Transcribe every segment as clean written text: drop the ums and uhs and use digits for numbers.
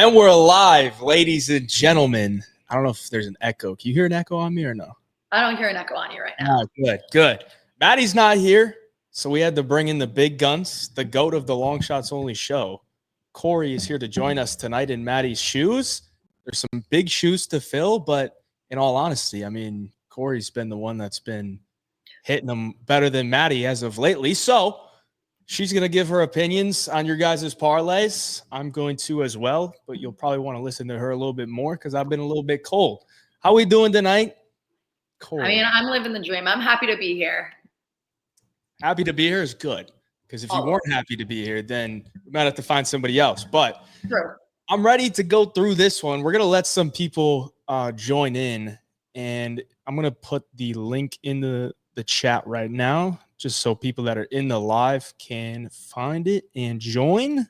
And we're live, ladies and gentlemen. I don't know if there's an echo. Can you hear an echo on me or no? I don't hear an echo on you right now. Good. Maddie's not here, so we had to bring in the big guns, the GOAT of the Long Shots Only show. Corrie is here to join us tonight in Maddie's shoes. There's some big shoes to fill, but in all honesty, I mean, Corrie's been the one that's been hitting them better than Maddie as of lately. So she's going to give her opinions on your guys' parlays. I'm going to as well, but you'll probably want to listen to her a little bit more because I've been a little bit cold. How we doing tonight? Corrie. I mean, I'm living the dream. I'm happy to be here. Happy to be here is good, because if you weren't happy to be here, then we might have to find somebody else. But True. I'm ready to go through this one. We're going to let some people join in, and I'm going to put the link in the chat right now, just so people that are in the live can find it and join.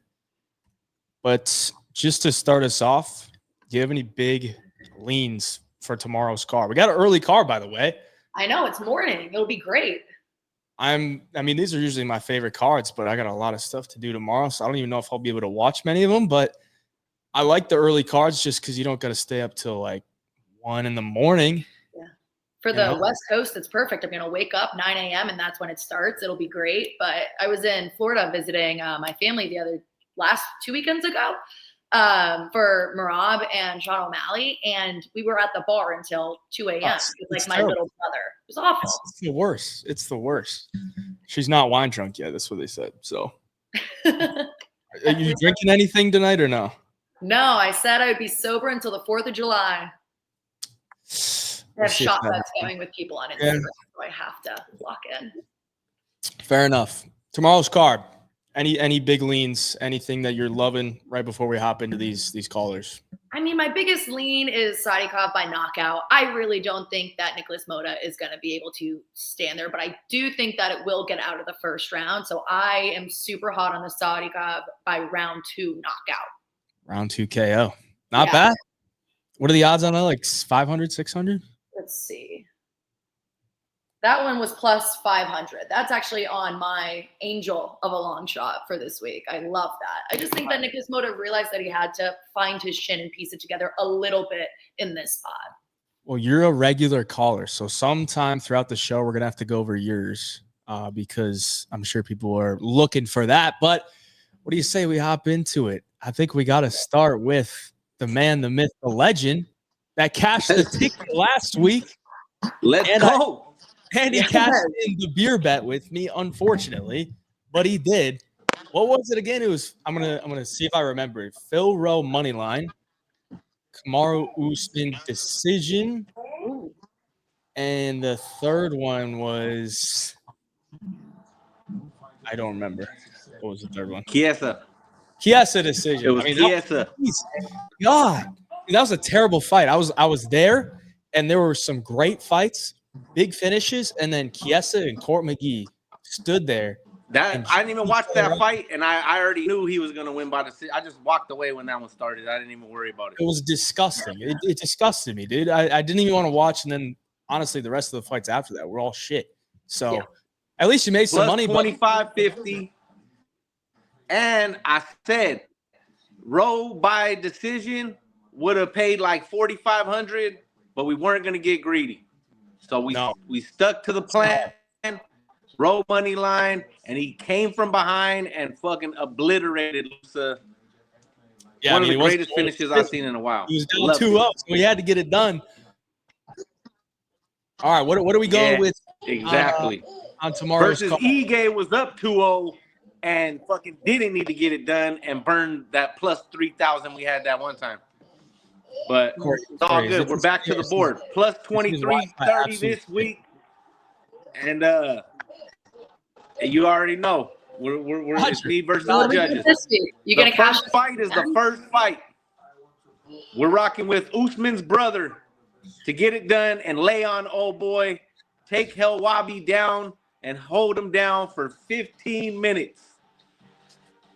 But just to start us off, do you have any big leans for tomorrow's card? We got an early card, by the way. I know, it's morning. It'll be great. I mean, these are usually my favorite cards, but I got a lot of stuff to do tomorrow, so I don't even know if I'll be able to watch many of them. But I like the early cards just because you don't got to stay up till like 1 in the morning. Yeah. For the West Coast, it's perfect. I'm going to wake up 9 a.m. and that's when it starts. It'll be great. But I was in Florida visiting my family last 2 weekends ago for Marab and Sean O'Malley, and we were at the bar until 2 a.m. with like my little brother. It was awful. It's the worst. It's the worst. She's not wine drunk yet. That's what they said. So, are you drinking anything tonight or no? No, I said I would be sober until the 4th of July. I have shot bets going with people on Instagram, so I have to lock in. Fair enough. Tomorrow's card. Any big leans? Anything that you're loving right before we hop into these callers? I mean, my biggest lean is Sadikov by knockout. I really don't think that Nicholas Mota is going to be able to stand there, but I do think that it will get out of the first round. So I am super hot on the Sadikov by round 2 knockout. Round 2 KO. Not bad. What are the odds on that? Like 500, 600? Let's see. That one was plus 500. That's actually on my angel of a long shot for this week. I love that. I just think that Nicholas Mota realized that he had to find his shin and piece it together a little bit in this spot. Well, you're a regular caller, so sometime throughout the show, we're going to have to go over yours because I'm sure people are looking for that. But what do you say we hop into it? I think we got to start with the man, the myth, the legend that cashed the ticket last week. Let's go. And he cashed in the beer bet with me, unfortunately, but he did. What was it again? It was I'm gonna see if I remember it. Phil Rowe money line, Kamaru Usman decision, and the third one was I don't remember. What was the third one? Chiesa decision. It was Chiesa. God, that was a terrible fight. I was there, and there were some great fights. Big finishes, and then Chiesa and Court McGee stood there. I didn't even watch that fight, and I already knew he was going to win by decision. I just walked away when that one started. I didn't even worry about it. It was disgusting. It disgusted me, dude. I didn't even want to watch, and then, honestly, the rest of the fights after that were all shit. So, at least you made some money. $25.50. And I said, Rowe by decision would have paid like $4,500, but we weren't going to get greedy. So we stuck to the plan, Rowe money line, and he came from behind and fucking obliterated Lusa. Yeah, one of the greatest finishes I've seen in a while. He was down 2-0, so he had to get it done. All right, what are we going with? Exactly. On tomorrow's versus call? Ige was up 2-0 and fucking didn't need to get it done and burned that plus 3,000 we had that one time. But it's all good. We're back to the board. Plus 23.30 this week. And you already know. It's me versus the judges. You're going to cash the first fight is the first fight. We're rocking with Usman's brother to get it done and lay on old boy. Take Hayvjive down and hold him down for 15 minutes.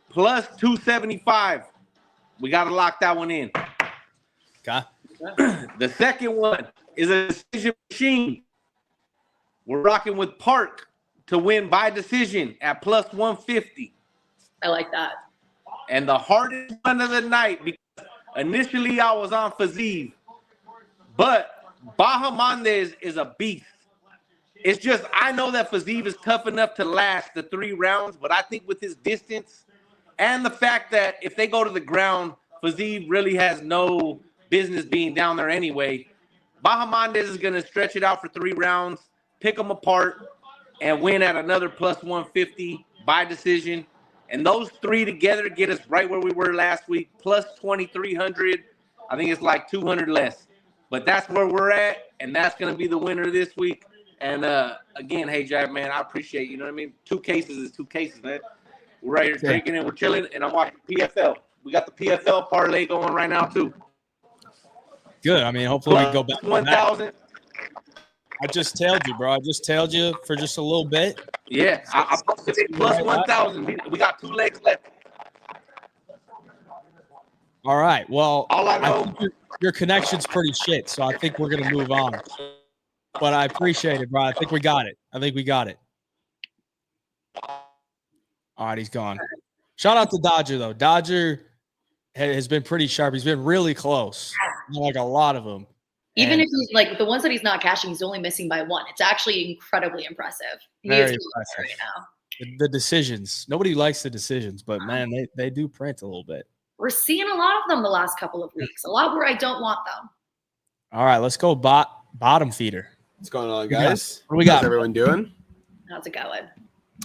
Plus 275. We got to lock that one in. Okay. The second one is a decision machine. We're rocking with Park to win by decision at plus 150. I like that. And the hardest one of the night, because Initially, I was on Hayvjive, but Bahamondes is a beast. It's just I know that Hayvjive is tough enough to last the 3 rounds, but I think with his distance and the fact that if they go to the ground, Hayvjive really has no business being down there anyway. Bahamondes is going to stretch it out for 3 rounds, pick them apart, and win at another plus 150 by decision. And those 3 together get us right where we were last week, plus 2,300. I think it's like 200 less. But that's where we're at, and that's going to be the winner this week. And again, Hayvjive, man, I appreciate, you know what I mean? 2 cases is 2 cases, man. We're right here drinking and we're chilling, and I'm watching PFL. We got the PFL parlay going right now, too. Good. I mean, hopefully we go back. 1,000. I just tailed you, bro. I just tailed you for just a little bit. Yeah, I posted it plus 1,000. We got 2 legs left. All right. Well, all I know, think your connection's pretty shit, so I think we're gonna move on. But I appreciate it, bro. I think we got it. All right, he's gone. Shout out to Dodger though. Dodger has been pretty sharp. He's been really close. Like a lot of them. Even if he's like the ones that he's not cashing, he's only missing by 1. It's actually incredibly impressive. He is impressive right now. The decisions. Nobody likes the decisions, but man, they do print a little bit. We're seeing a lot of them the last couple of weeks. A lot where I don't want them. All right, let's go bottom feeder. What's going on, guys? What do we got? How's everyone doing? How's it going?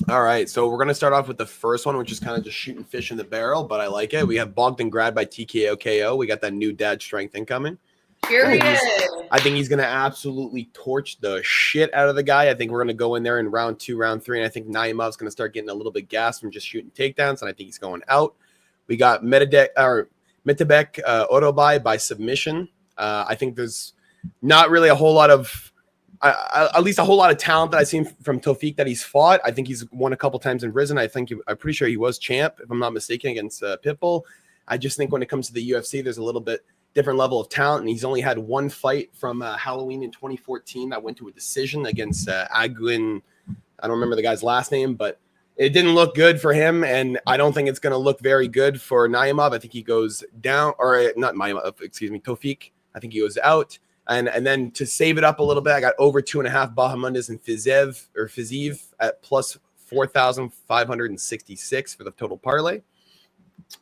All right, so we're going to start off with the first one, which is kind of just shooting fish in the barrel, but I like it. We have Bogdan Grad by TKO KO. We got that new dad strength incoming. I think he's going to absolutely torch the shit out of the guy. I think we're going to go in there in round 2, round 3, and I think Naimov's going to start getting a little bit gassed from just shooting takedowns, and I think he's going out. We got Metabek Orobai by submission. I think there's not really a whole lot of at least a whole lot of talent that I've seen from Tofik that he's fought. I think he's won a couple times in Risen. I'm pretty sure he was champ, if I'm not mistaken, against Pitbull. I just think when it comes to the UFC, there's a little bit different level of talent, and he's only had 1 fight from Halloween in 2014 that went to a decision against Aguin. I don't remember the guy's last name, but it didn't look good for him, and I don't think it's going to look very good for Naimov. I think he goes down, or not Naimov, excuse me, Tofik. I think he goes out. And then to save it up a little bit, I got over 2.5 Bahamondes and Hayvjive at plus 4,566 for the total parlay,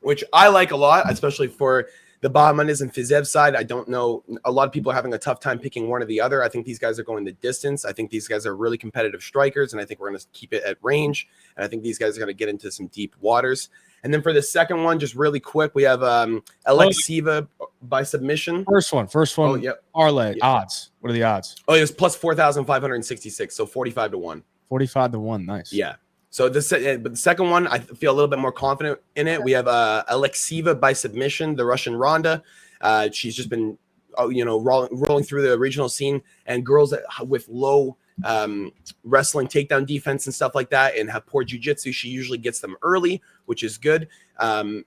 which I like a lot, especially for the Bahamondes and Hayvjive side. I don't know. A lot of people are having a tough time picking one or the other. I think these guys are going the distance. I think these guys are really competitive strikers, and I think we're going to keep it at range. And I think these guys are going to get into some deep waters. And then for the second one, just really quick, we have Hayvjive by submission. First one. Oh, yep. Parlay yep. Odds. What are the odds? Oh, it was plus 4,566, so 45 to 1. 45 to 1. Nice. Yeah. So but the second one, I feel a little bit more confident in it. We have Hayvjive by submission, the Russian Ronda. She's just been, rolling through the regional scene, and girls with low wrestling takedown defense and stuff like that and have poor jiu-jitsu, she usually gets them early, which is good.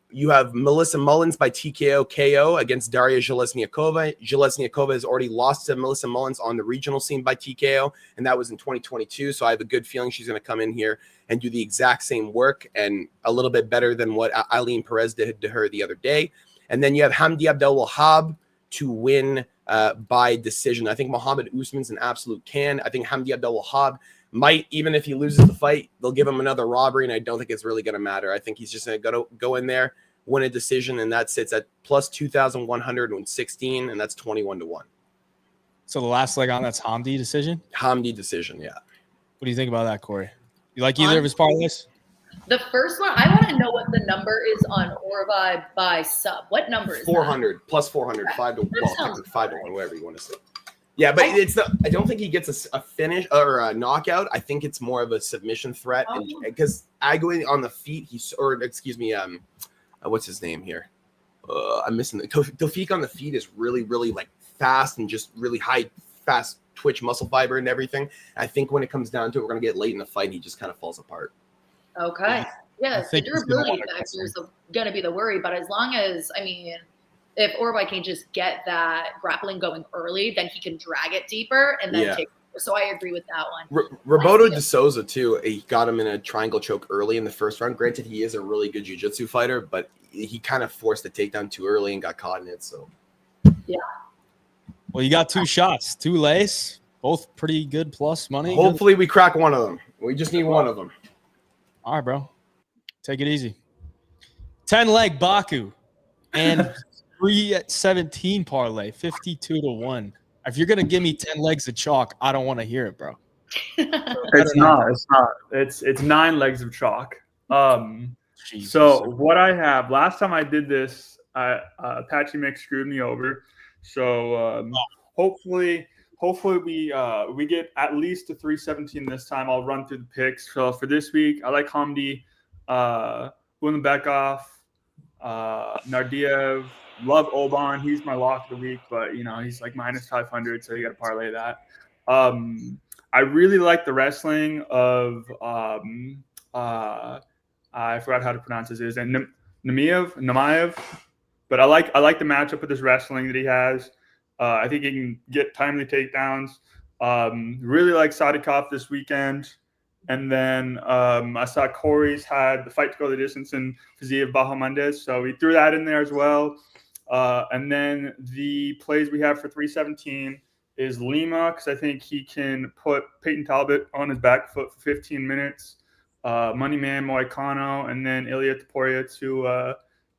You have Melissa Mullins by TKO KO against Daria Zheleznyakova. Zheleznyakova has already lost to Melissa Mullins on the regional scene by TKO, and that was in 2022. So I have a good feeling she's going to come in here and do the exact same work and a little bit better than what Eileen Perez did to her the other day. And then you have Hamdi Abdelwahab to win by decision. I think Muhammad Usman's an absolute can. I think Hamdi Abdelwahab might, even if he loses the fight, they'll give him another robbery, and I don't think it's really going to matter. I think he's just going to go in there, win a decision, and that sits at plus 2,116, and that's 21 to 1. So the last leg on that's Hamdi decision? Hamdi decision, yeah. What do you think about that, Corey? You like either of his parlays? The first one, I want to know what the number is on Orvi by sub. What number is 400 that? Plus 400, 5 to 1, whatever you want to say. Yeah, but I don't think he gets a finish or a knockout. I think it's more of a submission threat, because Aguin on the feet, what's his name here? I'm missing Tofik on the feet is really, really like fast and just really fast twitch muscle fiber and everything. I think when it comes down to it, we're gonna get late in the fight, and he just kind of falls apart. Okay. Yeah, the durability factor is going to be the worry, but as long as, if Orbi can just get that grappling going early, then he can drag it deeper and then take So I agree with that one. Roberto De Souza too. He got him in a triangle choke early in the first round. Granted, he is a really good jiu-jitsu fighter, but he kind of forced the takedown too early and got caught in it. So yeah. Well, you got 2 shots, 2 lays, both pretty good plus money. Hopefully we crack one of them. We just need one of them. All right, bro. Take it easy. 10-leg Baku and 3-17 parlay, 52-1. If you're gonna give me 10 legs of chalk, I don't want to hear it, bro. It's not. It's 9 legs of chalk. Jesus. So what I have last time I did this, Apache Mix screwed me over. So hopefully we get at least to 317 this time. I'll run through the picks. So for this week, I like Hamdi, Bekov, Nardiev. Love Oban. He's my lock of the week, but he's like minus 500, so you got to parlay that. I really like the wrestling of I forgot how to pronounce his name. Namaev. But I like the matchup with his wrestling that he has. I think he can get timely takedowns. Really like Sadikov this weekend. And then I saw Corrie's had the fight to go the distance in Hayvjive Bahamondes, so we threw that in there as well. And then the plays we have for 317 is Lima, because I think he can put Peyton Talbot on his back foot for 15 minutes. Moneyman Moicano, and then Ilya Taporia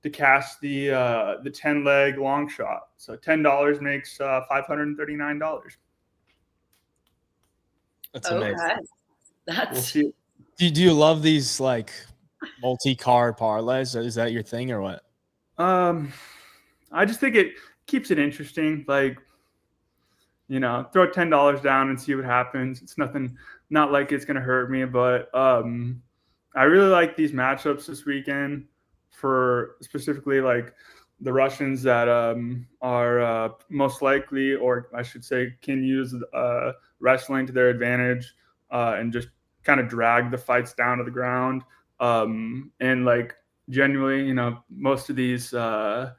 to cast the 10-leg long shot. So $10 makes $539. That's amazing. That's We'll see. Do you love these like multi-card parlays? Is that your thing or what? I just think it keeps it interesting. Like, throw $10 down and see what happens. It's not like it's gonna hurt me, but I really like these matchups this weekend for specifically like the Russians that are most likely, or I should say, can use wrestling to their advantage and just kind of drag the fights down to the ground. And like genuinely, most of these odds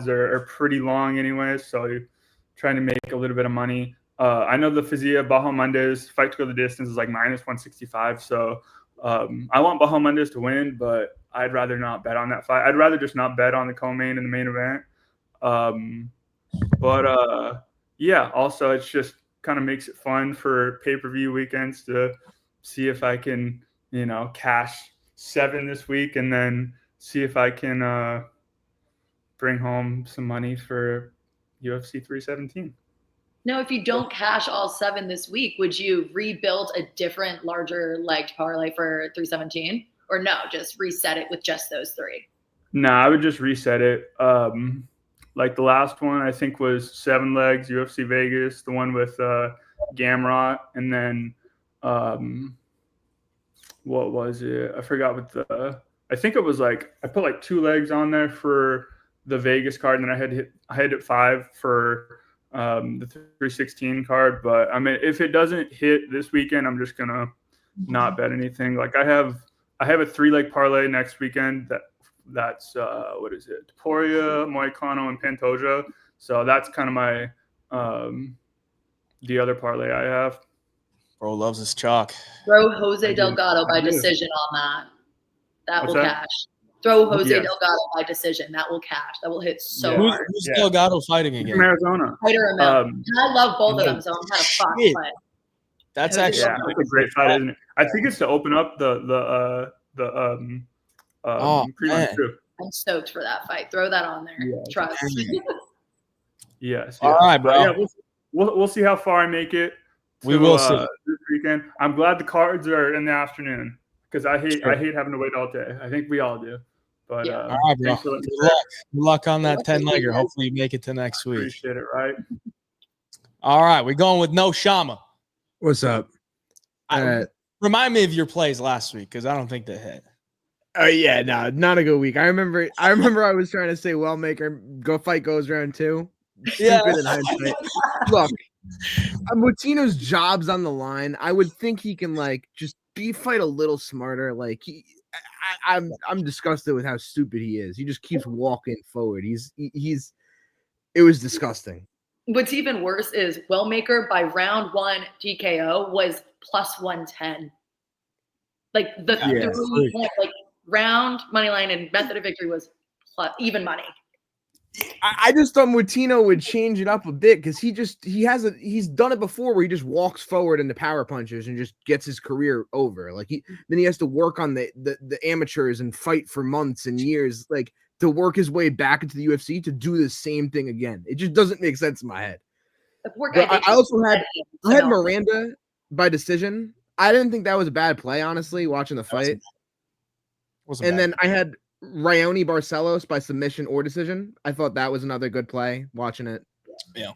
are pretty long anyway, so you're trying to make a little bit of money. I know the Hayvjive Bahamondes fight to go the distance is like minus 165, so I want Bahamondes to win, but I'd rather not bet on that fight. I'd rather just not bet on the co-main in the main event. Yeah, also it's just kind of makes it fun for pay-per-view weekends to see if I can, cash 7 this week and then see if I can bring home some money for UFC 317. No, if you don't cash all 7 this week, would you rebuild a different, larger legged parlay for 317? Or no, just reset it with just those 3? No, I would just reset it. Like the last one, I think was 7 legs, UFC Vegas, the one with Gamrot, and then what was it? I forgot what I think it was like I put like 2 legs on there for the Vegas card, and then I had hit 5 for the 316 card. But I mean, if it doesn't hit this weekend, I'm just gonna not bet anything. Like I have a 3-leg parlay next weekend that's what is it? Taporia, Moicano, and Pantoja. So that's kind of my the other parlay I have. Bro loves his chalk. Throw Jose Delgado by decision on that. That will cash. Throw Jose Delgado by decision. That will cash. That will hit so hard. Who's Delgado fighting again? From Arizona. And I love both of them, so I'm kind of fucked. But that's Jose actually that's a great fight, isn't it? I think it's to open up the prelim too. I'm stoked for that fight. Throw that on there. Trust. Yes. All right, bro. Yeah, we'll see how far I make it. We will see this weekend. I'm glad the cards are in the afternoon because I hate having to wait all day. I think we all do. But all right, bro. Good luck on that 10-legger. Hopefully you make it to next week. Appreciate it, right? All right, we're going with No Shama. What's up? Remind me of your plays last week because I don't think they hit. Oh yeah, no, not a good week. I remember I was trying to say Wellmaker fight goes round 2. Stupid in hindsight. Look, Moutinho's job's on the line. I would think he can just fight a little smarter. Like I'm disgusted with how stupid he is. He just keeps walking forward. It was disgusting. what's even worse is Wellmaker by round 1 TKO was plus 110. Like the Yeah. 3 point, like round money line and method of victory was plus even money. I just thought Moutinho would change it up a bit because he's done it before where he just walks forward into power punches and just gets his career over. Like then he has to work on the amateurs and fight for months and years, like to work his way back into the UFC to do the same thing again. It just doesn't make sense in my head. But I also had Miranda by decision. I didn't think that was a bad play, honestly, watching the fight. And then I had Raoni Barcelos by submission or decision. I thought that was another good play watching it. Yeah.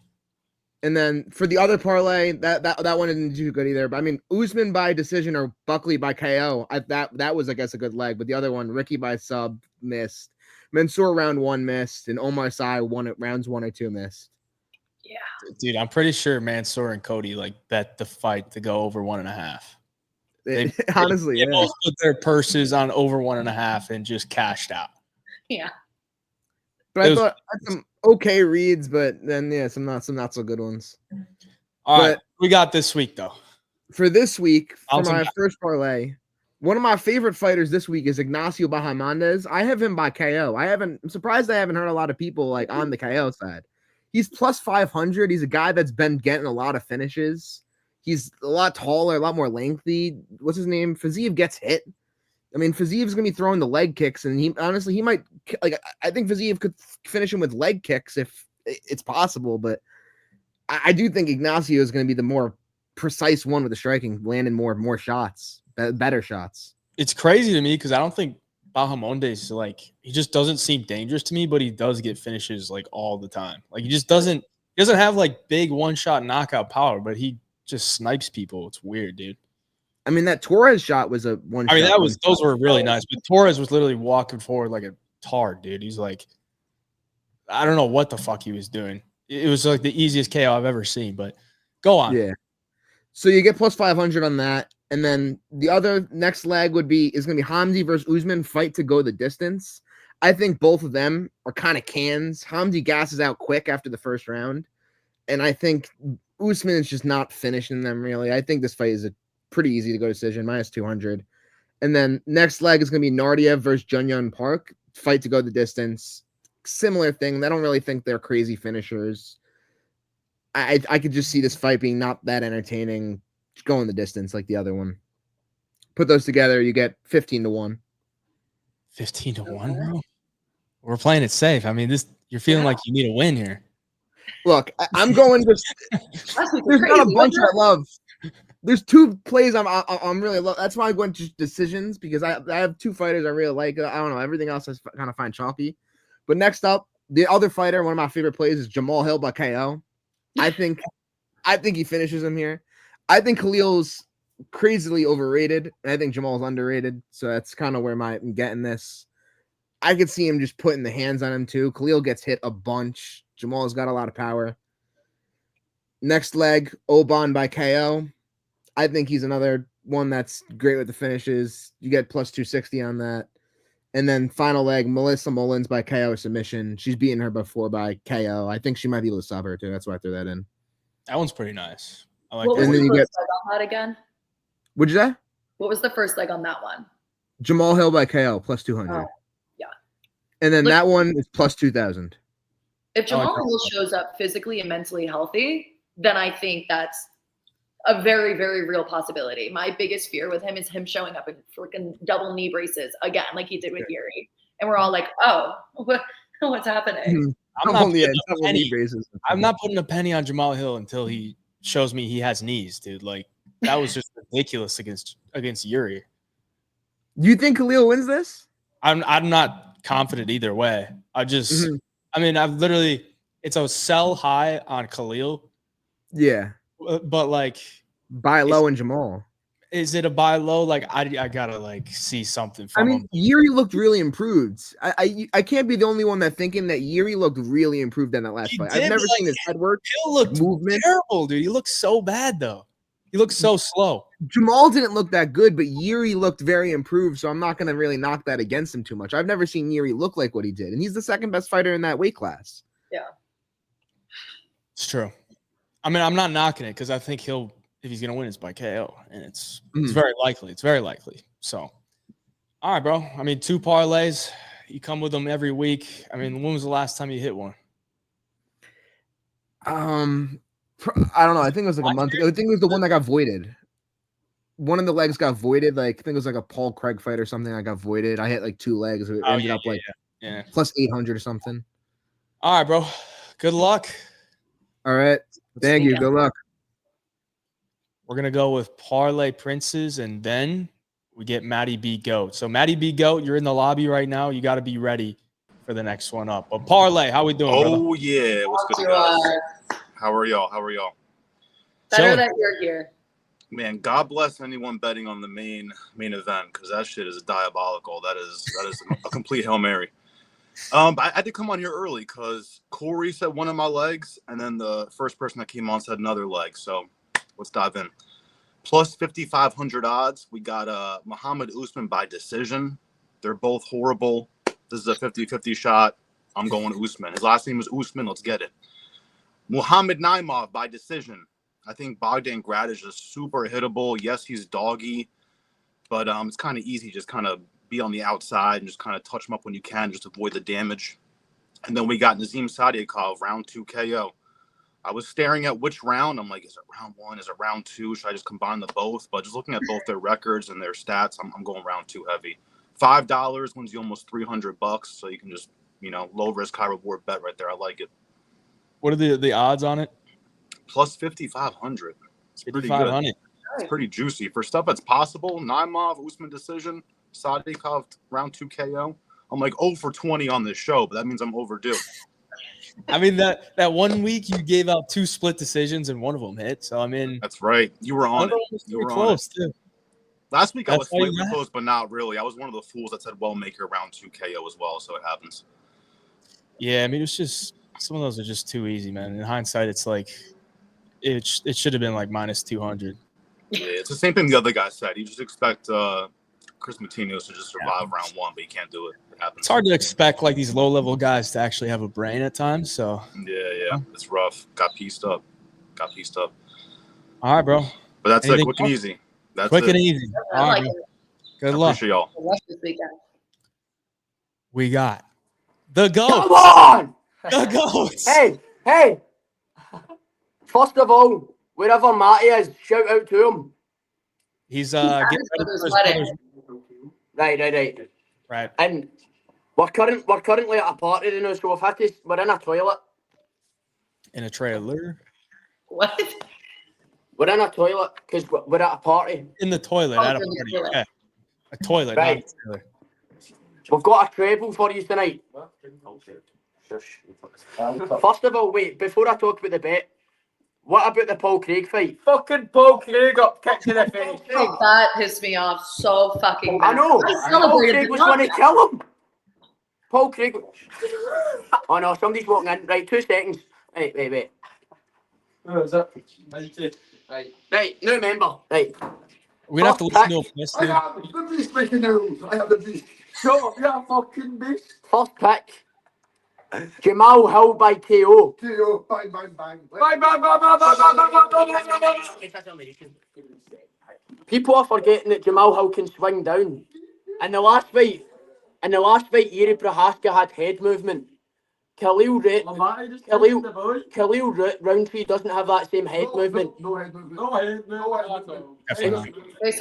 And then for the other parlay, that one didn't do good either. But I mean, Usman by decision or Buckley by KO. That was, I guess, a good leg. But the other one, Ricky by sub, missed. Mansour round 1 missed, and Omar Sy rounds 1 or 2 missed. Yeah. Dude, I'm pretty sure Mansour and Cody like bet the fight to go over 1.5. Honestly, they both put their purses on over 1.5 and just cashed out. Yeah. But I thought I had some okay reads, but then some not so good ones. All right, we got this week though. For this week, for my first parlay, one of my favorite fighters this week is Ignacio Bahamondes. I have him by KO. I'm surprised I haven't heard a lot of people like on the KO side. He's plus 500. He's a guy that's been getting a lot of finishes. He's a lot taller, a lot more lengthy. What's his name? Hayvjive gets hit. I mean, Hayvjive's going to be throwing the leg kicks, and he might, like, I think Hayvjive could finish him with leg kicks if it's possible, but I do think Ignacio is going to be the more precise one with the striking, landing more shots, better shots. It's crazy to me because I don't think Bahamondes, like, he just doesn't seem dangerous to me, but he does get finishes like all the time. Like, he doesn't have like big one-shot knockout power, but he just snipes people. It's weird, dude. I mean, that Torres shot was a one. I mean, those were really nice, but Torres was literally walking forward like a tard, dude. He's like, I don't know what the fuck he was doing. It was like the easiest KO I've ever seen, but go on. Yeah. So you get plus 500 on that. And then the other next leg is going to be Hamdi versus Usman, fight to go the distance. I think both of them are kind of cans. Hamdi gasses out quick after the first round. And I think Usman is just not finishing them really. I think this fight is pretty easy to go decision, minus 200. And then next leg is going to be Nardiev versus Junyon Park, fight to go the distance. Similar thing. I don't really think they're crazy finishers. I could just see this fight being not that entertaining, going the distance like the other one. Put those together, you get 15-1. 15-1, bro? We're playing it safe. I mean, you're feeling like you need a win here. Look, I'm going just. There's not a bunch I love. There's 2 plays I'm really love. That's why I went to decisions, because I have 2 fighters I really like. I don't know, everything else I kind of find chalky. But next up, the other fighter, one of my favorite plays is Jamal Hill by KO. I think he finishes him here. I think Khalil's crazily overrated, and I think Jamal's underrated. So that's kind of where I'm getting this. I could see him just putting the hands on him too. Khalil gets hit a bunch. Jamal's got a lot of power. Next leg, Oban by KO. I think he's another one that's great with the finishes. You get plus 260 on that. And then final leg, Melissa Mullins by KO submission. She's beaten her before by KO. I think she might be able to sub her too. That's why I threw that in. That one's pretty nice. I like what that. was And the then you first leg on that again? What'd you say? What was the first leg on that one? Jamal Hill by KO, plus 200. Oh, yeah. And then that one is plus 2,000. If Jamal Hill shows up physically and mentally healthy, then I think that's a very, very real possibility. My biggest fear with him is him showing up in freaking double knee braces again, like he did with Yuri. And we're all like, oh, what's happening? I'm not putting a penny on Jamal Hill until he shows me he has knees, dude. Like, that was just ridiculous against Yuri. Do you think Khalil wins this? I'm not confident either way. I mean, I've literally, it's a sell high on Khalil. Yeah. But like, buy low in Jamal. Is it a buy low? Like, I gotta like see something from him. Yuri looked really improved. I can't be the only one that thinking that Yuri looked really improved in that last fight. I've never seen his head work. He looked movement terrible, dude. He looked so bad though. He looked so slow. Jamal didn't look that good, but Yuri looked very improved. So I'm not gonna really knock that against him too much. I've never seen Yuri look like what he did, and he's the second best fighter in that weight class. Yeah. It's true. I mean, I'm not knocking it because I think if he's gonna win, it's by KO, and it's very likely. It's very likely. So, all right, bro. I mean, 2 parlays. You come with them every week. I mean, when was the last time you hit one? I don't know. I think it was like a month ago. I think it was the one that got voided. One of the legs got voided. Like I think it was like a Paul Craig fight or something. I got voided. I hit like 2 legs. It ended up plus 800 or something. All right, bro. Good luck. All right. Thank you. Good luck. We're gonna go with Parlay Princes, and then we get Matty B Goat. So Matty B Goat, you're in the lobby right now. You got to be ready for the next one up. But Parlay, how we doing, brother? Oh yeah, what's good, guys? How are y'all? Better that you're here. Man, God bless anyone betting on the main event, because that shit is diabolical. That is a complete Hail Mary. But I had to come on here early because Corrie said one of my legs, and then the first person that came on said another leg. So let's dive in. Plus 5,500 odds. We got Muhammad Usman by decision. They're both horrible. This is a 50-50 shot. I'm going Usman. His last name is Usman. Let's get it. Muhammad Naimov by decision. I think Bogdan Gradic is super hittable. Yes, he's doggy, but it's kind of easy. Just kind of be on the outside and just kind of touch him up when you can, just avoid the damage. And then we got Nazim Sadykhov, round 2 KO. I was staring at which round. I'm like, is it round 1? Is it round 2? Should I just combine the both? But just looking at both their records and their stats, I'm going round 2 heavy. $5 wins you almost $300, so you can just, low risk, high reward bet right there. I like it. What are the odds on it? Plus 5,500. It's pretty good. It's pretty juicy for stuff that's possible. Naimov, Usman decision, Sadykhov round 2 KO. I'm like 0 for 20 on this show, but that means I'm overdue. I mean, that 1 week you gave out 2 split decisions and one of them hit. So I mean, that's right. You were on it. You were close too. Last week I was slightly close, but not really. I was one of the fools that said Wellmaker round 2 KO as well, so it happens. Yeah, I mean, it's just some of those are just too easy, man. In hindsight, it's like it should have been like minus 200. Yeah, it's the same thing the other guy said. You just expect Chris Martinez to just survive round 1, but he can't do it. It happens. It's hard to expect like these low-level guys to actually have a brain at times. So yeah, it's rough. Got pieced up. All right, bro. But that's it. Quick and easy. That's quick it. and easy. All right, good luck. Appreciate y'all. This weekend. We got the GOAT. Come on! The GOAT. Hey! First of all, wherever Matty is, shout out to him. He's getting ready for his brother's. Right. And we're currently at a party, so we're in a toilet. In a trailer. What? We're in a toilet because we're at a party. In the toilet at a party. Okay. A toilet, right. Not a trailer. We've got a treble for you tonight. First of all, wait, before I talk about the bet, what about the Paul Craig fight? Fucking Paul Craig got kicked in the face. That pissed me off so fucking bad. I know. Paul Craig was going to kill him. Paul Craig. Oh no, somebody's walking in. Right, 2 seconds. Wait. Who is it? Right, new member. Right. We're going to have to listen to him. I have the beast making the rules. I have the beast. Shut up, you're a fucking beast. First pick. Jamal Hill by KO. KO, bang, bang, bang. Bang, bang, bang, bang, bang, bang. People are forgetting that Jamal Hill can swing down. In the last fight, Yuri Prohaska had head movement. Khalil Roundtree doesn't have that same head movement. No head movement.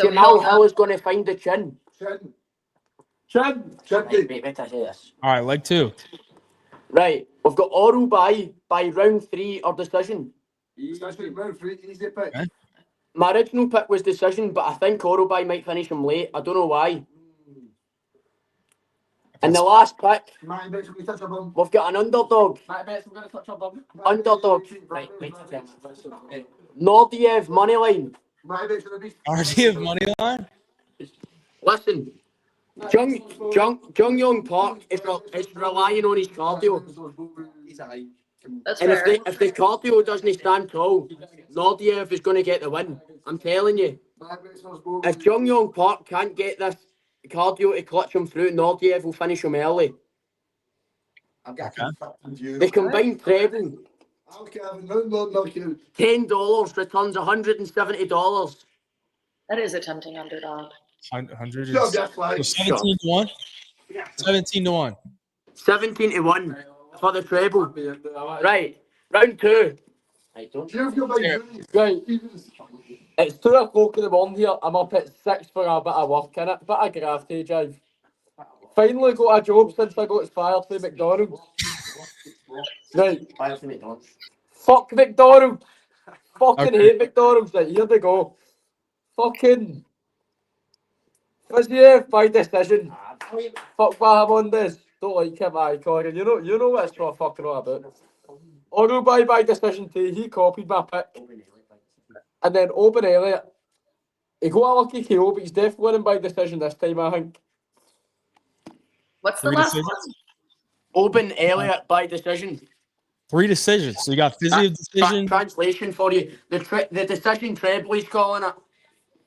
Jamal Hill is going to find the chin. Chin. Wait, I say this. All right, leg 2. Right, we've got Oral by round 3 or decision. Round 3, easy pick. Okay. My original pick was decision, but I think Oral by might finish him late. I don't know why. And the last pick, we've got an underdog. Underdog. Right, wait a second. Nordiev moneyline. Nordiev moneyline? Listen. Jung Young Park is relying on his cardio. That's and fair. if the cardio doesn't stand tall, Nordiev is going to get the win. I'm telling you. If Jung Young Park can't get this cardio to clutch him through, Nordiev will finish him early. Okay. The combined treble Okay, no. $10 returns $170. That is a tempting underdog. 100 Sure, is that's right. 17 to 1. 17 to 1. 17 to 1 for the treble. Right, round 2. Right, don't you? You've got my Here. goodies. Right, it's 2 o'clock in the morning here. I'm up at 6 for a bit of work in it, bit of graft, Hayvjive. Finally got a job since I got fired from McDonald's. Right, Fire from McDonald's. fuck McDonald's. Fucking Okay. hate McDonald's. Right, here they go. Fucking Hayvjive by decision. Fuck what I'm on this. Don't like him, aye, Corrie. You know what it's for fucking all about. Oral by decision too. He copied my pick. And then Open Elliott. He got a lucky KO, but he's definitely winning by decision this time, I think. What's the 3 last decisions. one? Open Elliott by decision. 3 decisions. So you got physio decision, Translation for you. The decision treble he's calling it.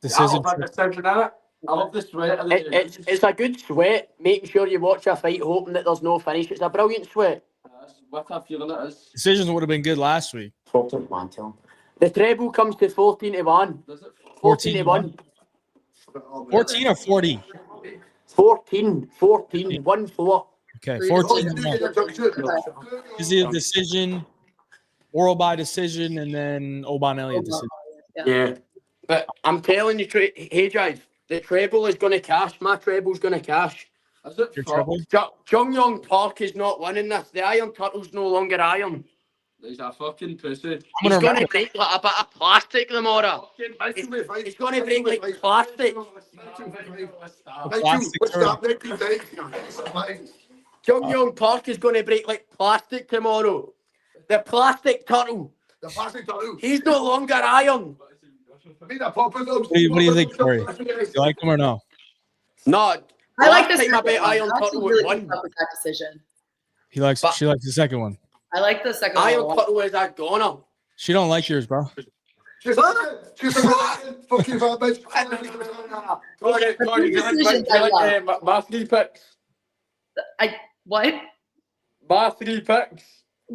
decision. I love the sweat. It's a good sweat, making sure you watch a fight hoping that there's no finish. It's a brilliant sweat. What a feeling it is. Decisions would have been good last week. The treble comes to 14 to 1. 14 to 1. 14 or 40? 14. 1-4. Okay, Three 14 to decisions. 1. Physio decision, oral by decision, and then Oban Elliott decision. Yeah. But I'm telling you, Hayvjive, the treble is going to cash. My treble's going to cash. Is it Your fuck? treble? Jung Young Park is not winning this. The Iron Turtle's no longer iron. He's a fucking pussy. I'm He's gonna going to remember. break like a bit of plastic tomorrow. He's going to break like plastic. Plastic turtle. Jung Young Park is going to break like plastic tomorrow. The plastic turtle. The plastic tattoo. He's no longer iron. What do you think, Corey? You like him or no? No. I like last the time I second bet one. Iron I'm Turtle actually really would pissed win. off with that decision. She likes But- the second one. I like the second Iron one. Turtle is a goner. She don't like yours, bro. She's fucking fat bitch. My 3 picks. What? My 3 picks.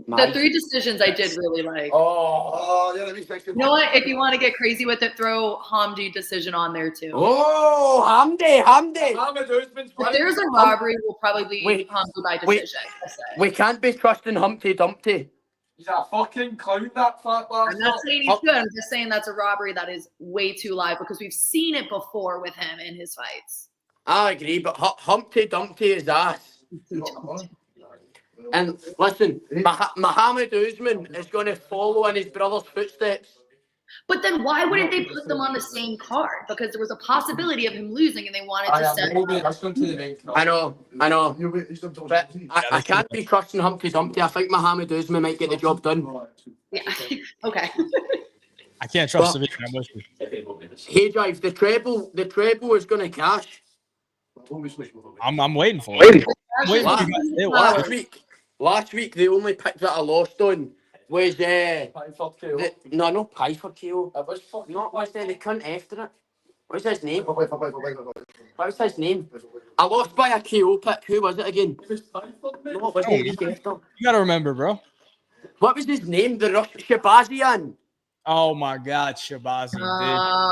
The 3 decisions I did really like. Oh, Yeah, let me check. You know what? If you want to get crazy with it, throw Hamdi decision on there too. Oh, Hamdi. Mohammed Usman's If there's a robbery, we'll probably be Wait, Hamdi by wait. decision. I say. We can't be trusting Humpty Dumpty. He's a fucking clown, that fat I'm not bastard. saying he's good. I'm just saying that's a robbery that is way too live because we've seen it before with him in his fights. I agree, but Humpty Dumpty is ass. And listen, Mohammed Usman is going to follow in his brother's footsteps. But then why wouldn't they put them on the same card? Because there was a possibility of him losing and they wanted to send I know. But I can't be trusting Humpty Dumpty. I think Mohammed Usman might get the job done. Yeah. Okay. I can't trust Well- the video. I'm with you. Hayvjive, the treble is going to cash. I'm waiting for it. Wait, Last, you guys- last week, the only pick that I lost on was no pie for KO. It was fucking. Not what's the cunt after it. What's his name? What's his name? I lost by a KO pick. Who was it again? No, it wasn't the week after. You gotta remember, bro. What was his name? The Russian Shabazian. Oh my God, Shabazi,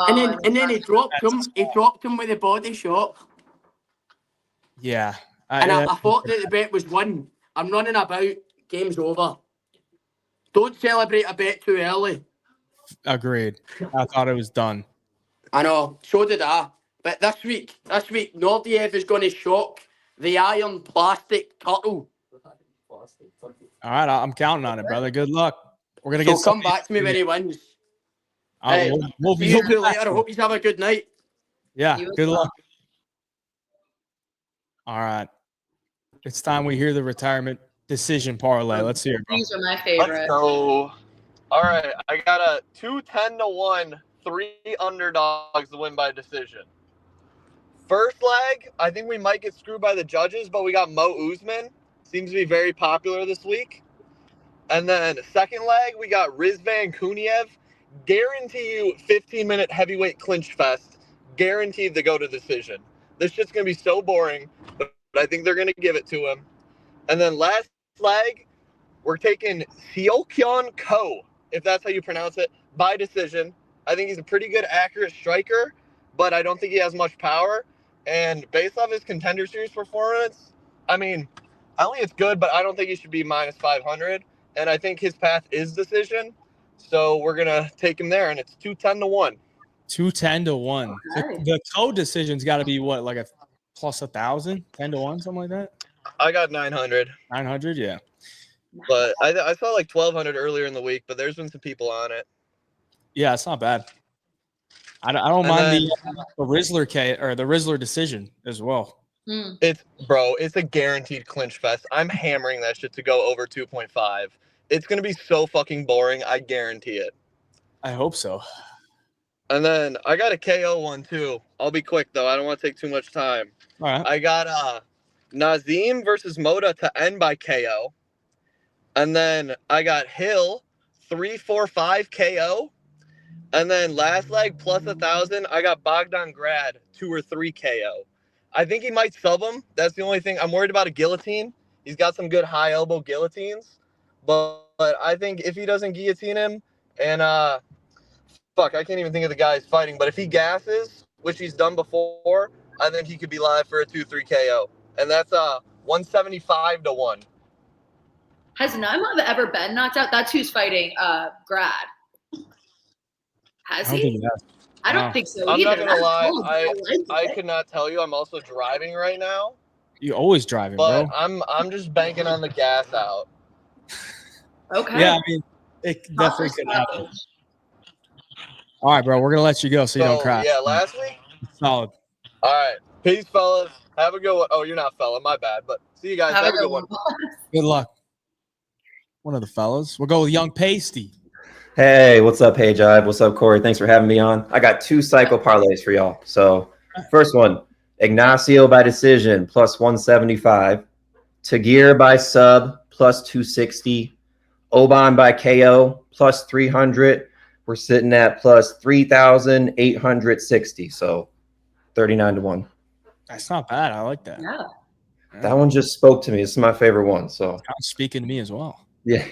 dude. And then he dropped him. He dropped him with a body shot. Yeah. And I thought that the bet was won. I'm running about. Game's over. Don't celebrate a bet too early. Agreed. I thought it was done. I know. So did I. But this week, Nordiev is going to shock the iron plastic turtle. All right, I'm counting on it, brother. Good luck. We're gonna So get. come back to me when he wins. Hey, we'll See be you two later. I hope you have a good night. Yeah. You as Good well. luck. All right. It's time we hear the retirement decision parlay. Let's hear it, bro. These are my Let's favorite. go. All right, I got a 2-10-1, 3 underdogs to win by decision. First leg, I think we might get screwed by the judges, but we got Mo Usman. Seems to be very popular this week. And then second leg, we got Rizvan Kuniev. Guarantee you 15-minute heavyweight clinch fest. Guaranteed to go to decision. This shit's going to be so boring, but I think they're going to give it to him. And then last leg, we're taking Seokyeon Ko, if that's how you pronounce it, by decision. I think he's a pretty good, accurate striker, but I don't think he has much power. And based off his Contender Series performance, I mean, I think it's good, but I don't think he should be minus 500. And I think his path is decision. So we're going to take him there, and it's 210-1. 210-1. Okay. The code decision's got to be what, like a plus 1,000, 10-1, something like that. I got 900. 900, yeah. But I saw like 1,200 earlier in the week, but there's been some people on it. Yeah, it's not bad. I don't mind the Rizzler or the Rizzler decision as well. It's a guaranteed clinch fest. I'm hammering that shit to go over 2.5. It's gonna be so fucking boring. I guarantee it. I hope so. And then I got a KO one too. I'll be quick though. I don't want to take too much time. All right. I got Nazim versus Moda to end by KO. And then I got Hill 3-4-5 KO. And then last leg plus 1,000, I got Bogdan Grad 2 or 3 KO. I think he might sub him. That's the only thing. I'm worried about a guillotine. He's got some good high elbow guillotines. But I think if he doesn't guillotine him and I can't even think of the guy he's fighting, but if he gasses, which he's done before, I think he could be live for a 2-3 KO. And that's 175-1. Has Naimov ever been knocked out? That's who's fighting Grad. Has he? I don't think so I'm either. not gonna lie. I could not tell you. I'm also driving right now. You're always driving, but bro. I'm just banking on the gas out. Okay. Yeah, I mean, it definitely could happen. All right, bro. We're gonna let you go so you don't crash. Yeah, last week. Solid. All right, peace, fellas. Have a good one. Oh, you're not fella. My bad. But see you guys. Have a good one. Good luck. One of the fellas. We'll go with Young Pasty. Hey, what's up, Hayvjive? What's up, Corey? Thanks for having me on. I got 2 cycle parlays for y'all. So first one, Ignacio by decision plus 175, Tagir by sub plus 260, Oban by KO plus 300. We're sitting at plus 3,860. So 39-1. That's not bad. I like that. Yeah. That one just spoke to me. It's my favorite one. So It's speaking to me as well. yeah.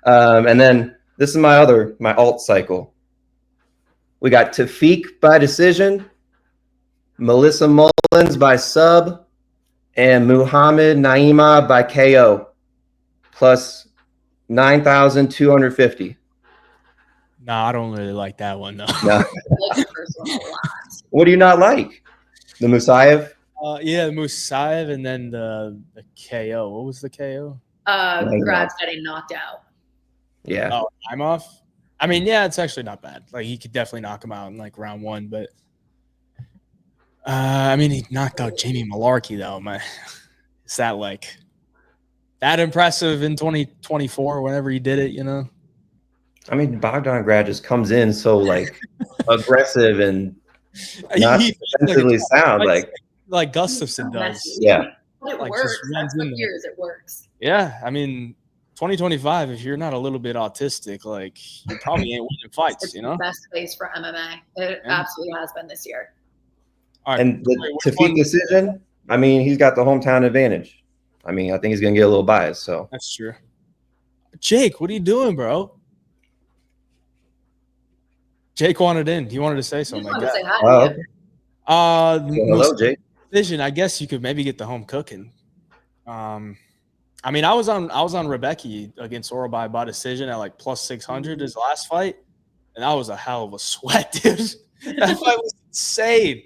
And then this is my alt cycle. We got Tafiq by decision, Melissa Mullins by sub, and Muhammad Naima by KO, plus 9,250. No, I don't really like that one, though. No. What do you not like? The Musayev? Yeah, the Musayev and then the KO. What was the KO? Grad's getting knocked out. Yeah. Oh, I'm off. I mean, yeah, it's actually not bad. Like, he could definitely knock him out in like round 1, but I mean, he knocked out Jamie Malarkey though. Is that like that impressive in 2024? Whenever he did it, you know. I mean, Bogdan Grad just comes in so like aggressive and not defensively sound, like Gustafsson does. Yeah. But it Like, works. just runs That's what in there. years it works. Yeah, I mean, 2025. If you're not a little bit autistic, like you probably ain't winning fights. It's You know. the best place for MMA. It absolutely has been this year. All right. And the Tafiq decision, I mean, he's got the hometown advantage. I mean, I think he's going to get a little biased. So That's true. Jake, what are you doing, bro? Jake wanted in. He wanted to say something like that. Say hi to you. hello, Jake. Vision. I guess you could maybe get the home cooking. I mean, I was on Rebecca against Orobai by decision at like plus 600 his last fight, and that was a hell of a sweat, dude. That fight was insane.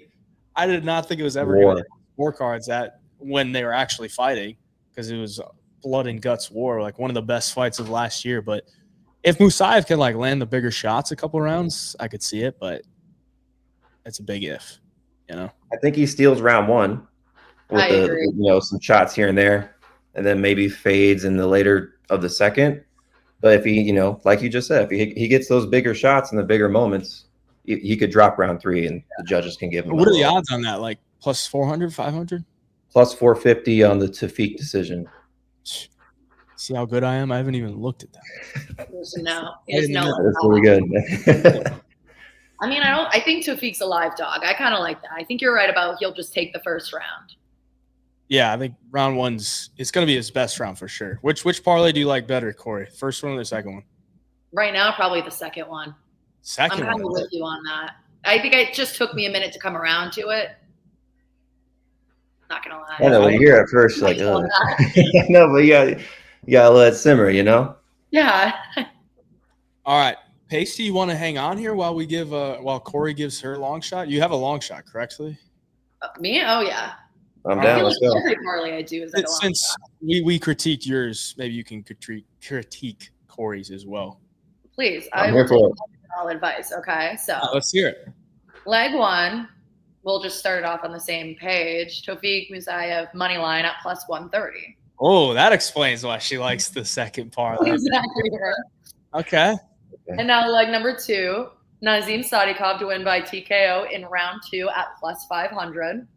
I did not think it was ever going to scorecards that when they were actually fighting, because it was blood and guts war, like one of the best fights of last year. But if Musayev can like land the bigger shots a couple rounds, I could see it, but it's a big if, you know. I think he steals round 1 with some shots here and there, and then maybe fades in the later of the second. But if he, like you just said, if he gets those bigger shots in the bigger moments, he could drop round 3 and the judges can give him. What are the odds on that? Like plus 400, 500? Plus 450 on the Tafiq decision. See how good I am? I haven't even looked at that. There's no. That's really good. I mean, I think Tafiq's a live dog. I kind of like that. I think you're right about he'll just take the first round. Yeah, I think round one's it's going to be his best round for sure. Which parlay do you like better, Corey? First one or the second one? Right now, probably the second one. I'm Second kind of one. with you on that. I think it just took me a minute to come around to it. Not gonna lie. I know when you hear it first, you're like, ugh. No, but you gotta let it simmer, you know? Yeah. All right. Pasty, you want to hang on here while we give while Corey gives her long shot? You have a long shot, correctly? Me? Oh yeah. I'm I down. feel Let's like go. every parlay I do is like a long Since shot. we critiqued yours, maybe you can critique Corey's as well. Please, I'm I here will for take all advice. Okay, so Let's hear it. leg one, we'll just start it off on the same page. Tofik Musayev money line at plus 130. Oh, that explains why she likes the second parlay. Exactly. Okay. And now leg number two, Nazim Sadikov to win by TKO in round 2 at plus 500.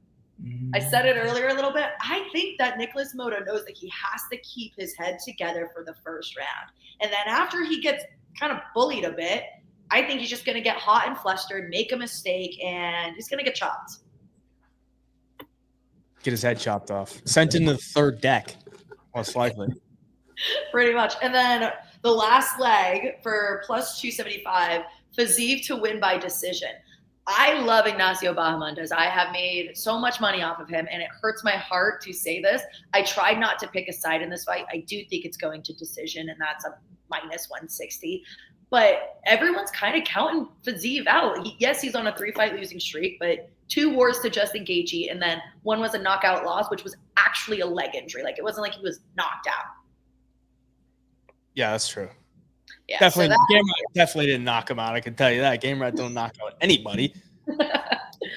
I said it earlier a little bit. I think that Nicholas Moto knows that he has to keep his head together for the first round. And then after he gets kind of bullied a bit, I think he's just going to get hot and flustered, make a mistake, and he's going to get chopped. Get his head chopped off. Sent in the third deck, most likely. Pretty much. And then the last leg for plus 275, Hayvjive to win by decision. I love Ignacio Bahamondes. I have made so much money off of him, and it hurts my heart to say this. I tried not to pick a side in this fight. I do think it's going to decision, and that's a minus 160. But everyone's kind of counting Hayvjive out. Yes, he's on a 3-fight losing streak, but 2 wars to Justin Gaethje, and then one was a knockout loss, which was actually a leg injury. Like, it wasn't like he was knocked out. Yeah, that's true. Yeah, definitely, so Game Rat definitely didn't knock him out. I can tell you that. Game Rat don't knock out anybody. Hey,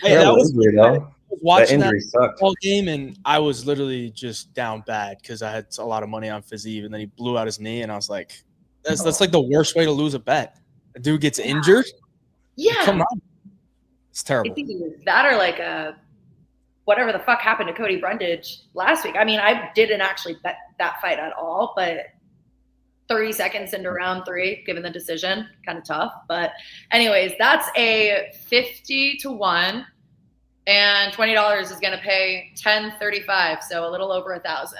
Terrible that was injury, though. I was watching That injury sucked. whole game, and I was literally just down bad because I had a lot of money on Hayvjive, and then he blew out his knee, and I was like, "That's like the worst way to lose a bet." A dude gets injured. yeah. Come on, it's I terrible. think it was that or like a whatever the fuck happened to Cody Brundage last week. I mean, I didn't actually bet that fight at all, but 30 seconds into round 3, given the decision, kind of tough. But anyways, that's a 50 to 1, and $20 is going to pay 10.35, so a little over 1,000.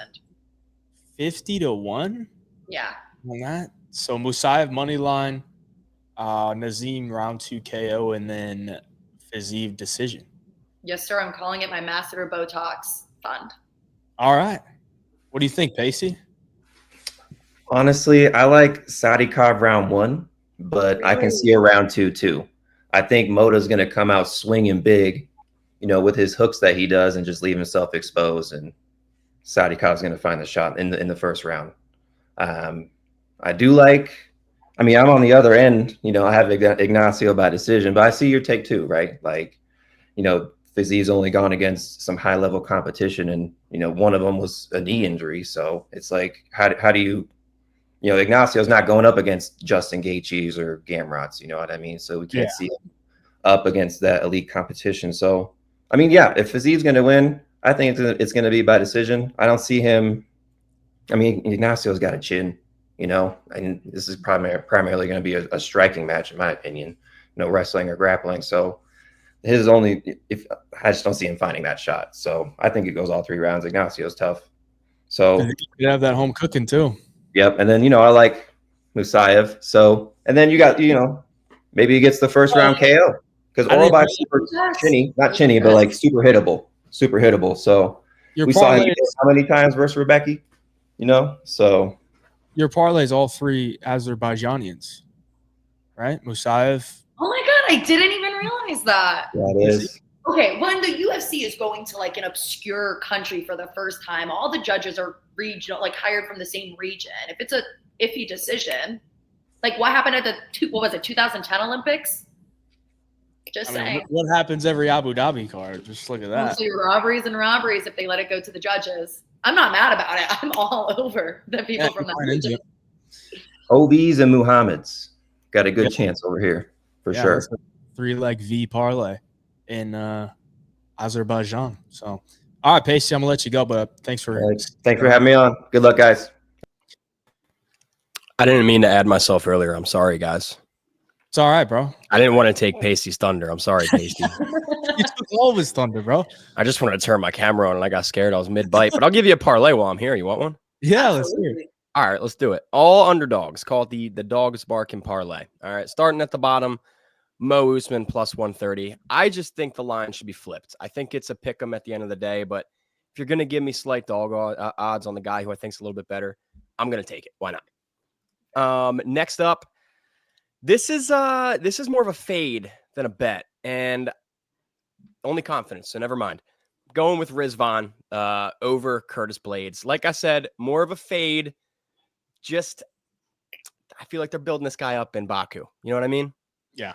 50 to 1 Yeah. on that. So Musayev money line, Nazim round 2 KO, and then Hayvjive decision. Yes, sir. I'm calling it my Masseter Botox fund. All right. What do you think, Pacey? Honestly, I like Sadikov round 1, but I can see a round 2 too. I think Moto's going to come out swinging big, with his hooks that he does and just leave himself exposed. And Sadikov's going to find the shot in the first round. I do like. I mean, I'm on the other end. I have Ignacio by decision, but I see your take too, right? Like, Hayvjive's only gone against some high level competition, and one of them was a knee injury. So it's like, how do you? Ignacio's not going up against Justin Gaethje's or Gamrot's, you know what I mean? So we can't see him up against that elite competition. So, I mean, yeah, if Hayvjive's going to win, I think it's going to be by decision. I don't see him. I mean, Ignacio's got a chin, and this is primarily going to be a striking match, in my opinion, wrestling or grappling. So I just don't see him finding that shot. So I think it goes all 3 rounds. Ignacio's tough. So You have that home cooking too. Yep. And then, I like Musayev. So, and then you got, maybe he gets the first round KO because Oralby's super chinny, not chinny, but like super hittable. So we saw him how many times versus Rebecca, so. Your parlay is all 3 Azerbaijanians, right? Musayev. Oh my God, I didn't even realize that. Yeah, it is. Okay, when the UFC is going to like an obscure country for the first time, all the judges are regional, like hired from the same region. If it's a iffy decision, like what happened at the 2010 Olympics? Just saying. What happens every Abu Dhabi card? Just look at that. Mostly robberies if they let it go to the judges. I'm not mad about it. I'm all over the people from that region. Obi's and Muhammad's got a good chance over here for sure. 3-leg V parlay in Azerbaijan. So, all right, Pacey, I'm gonna let you go, but thanks for having me on. Good luck, guys. I didn't mean to add myself earlier. I'm sorry, guys. It's all right, bro. I didn't want to take Pasty's thunder. I'm sorry, Pasty. You took all of his thunder, bro. I just wanted to turn my camera on and I got scared. I was mid-bite. But I'll give you a parlay while I'm here. You want one? Yeah, let's hear it. All right, let's do it. All underdogs. Call it the Dogs Barking Parlay. All right, starting at the bottom, Mo Usman plus 130. I just think the line should be flipped. I think it's a pick 'em at the end of the day, but if you're going to give me slight dog odds on the guy who I think is a little bit better, I'm going to take it. Why not? Next up, this is more of a fade than a bet, and only confidence, so never mind. Going with Rizvan over Curtis Blades. Like I said, more of a fade. Just, I feel like they're building this guy up in Baku. You know what I mean? Yeah.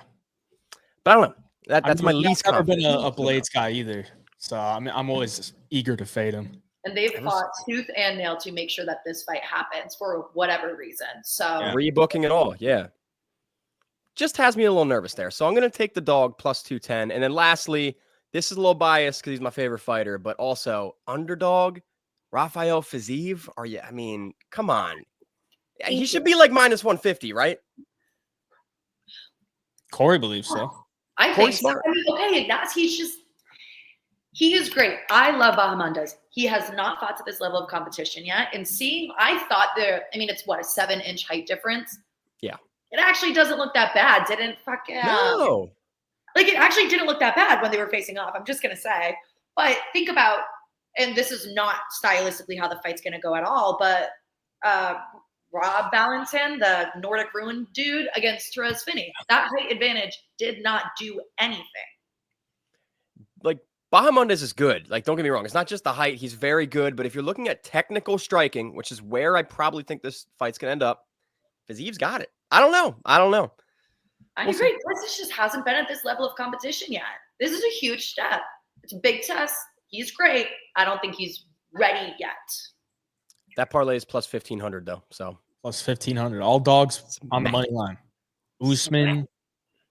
But I don't know. That's my least I've never confident. been a Blades guy either. So I'm always eager to fade him. And they've fought tooth and nail to make sure that this fight happens for whatever reason. So Rebooking it all. Yeah. Just has me a little nervous there. So I'm going to take the dog plus 210. And then lastly, this is a little biased because he's my favorite fighter, but also underdog, Rafael Fiziev. I mean, come on. He should be like minus 150, right? Corey believes so. I think so. I mean, okay, he is great. I love Bahamondes. He has not fought to this level of competition yet. And it's what, a 7-inch height difference? Yeah. It actually doesn't look that bad. No. Like, it actually didn't look that bad when they were facing off. I'm just going to say. But think about, and this is not stylistically how the fight's going to go at all, but Rob Valentin, the Nordic Ruin dude, against Therese Finney. That height advantage did not do anything. Like, Bahamondes is good. Like, don't get me wrong. It's not just the height. He's very good. But if you're looking at technical striking, which is where I probably think this fight's going to end up, Fiziev's got it. I don't know. I agree. Plus, this just hasn't been at this level of competition yet. This is a huge step. It's a big test. He's great. I don't think he's ready yet. That parlay is plus 1,500, though. So plus 1,500. All dogs on the money line. Usman,